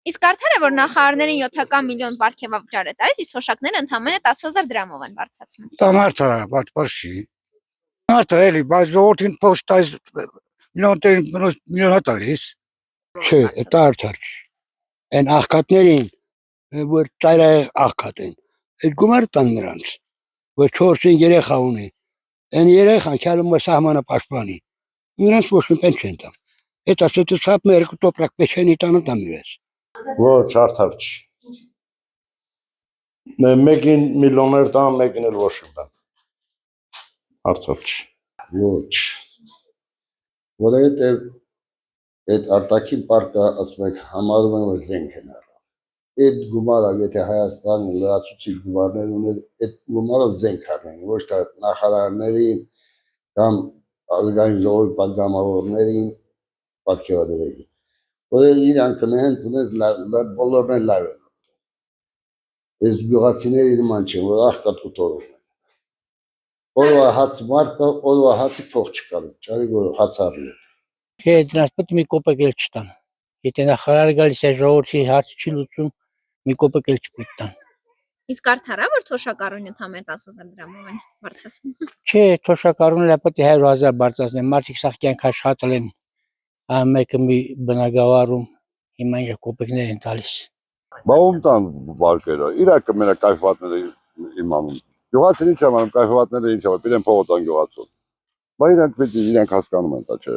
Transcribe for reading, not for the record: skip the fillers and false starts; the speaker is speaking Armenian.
Իսկ արդար է, որ նախարարներին 7 միլիոն պարգևավճար է տալիս, իսկ թոշակները ընդամենը 10,000 դրամով են բարձրացնում։ Տամարտը, բարձի։ Մարդը էլի, բայց ժողովրդին փոքր տալիս միլիոն տալիս։ Չէ, դա արդար չի։ Այն աղքատներին, որ ծայրահեղ աղքատ են, այդ գումար տան նրանց, որ 4-5 երեխա ունի, այն երեխան քյալում որ սահմանը պաշտպանի, նրանց ոչ մի պեն չեն տամ։ Այդ ասեցի ցապ մեր երկու տոպրակ պեչենի տանը տամ իրենց։ Ոչ, արդար չի։ Մեկին միլիոներ տան, մեկին էլ ոչ տան։ Արդար չի։ Ոչ։ Որովհետև այդ արտաքին պարկը ասում եք համարում են որ զենք են առավ։ Այդ գումարը եթե Հայաստանը լրացուցիչ գումարներ ուներ, այդ գումարով զենք առնեն, ոչ թե նախարարներին կամ ազգային ժողովի պատգամավորներին պատկերադրեին։ Որը իրանք հենց բոլորն են լավ են։ Այս գյուղացիների նման չեն, որ աղքատ ու տորում են։ Օրվա հաց մարդը, օրվա հացի փող չկար, չարի որ հաց առնի։ Չէ, դրանց պետք է մի կոպեկ էլ չտան։ Եթե նախարարը գալիս է ժողովրդի հարցը չի լուծում, մի կոպեկ էլ չպետք տան։ Իսկ արդար է, որ թոշակառույն ընդամենը 10,000 դրամով են բարձրացնում։ Չէ, թոշակառուները պետք է 100,000 բարձրացնեն, մարդիկ սաղ կյանք աշխատել են, մեկը մի բնակավարում, հիմա ինչ կոպեկներ են տալիս։ Բա ում տան վարկերը, իրակը մենակ կայֆվածները իմանում։ Գյուղացին ինչ ամանում, կայֆվածները ինչ ամանում, իրեն փողոց են գյուղացում։ Բա իրանք հասկանում են դա, չէ։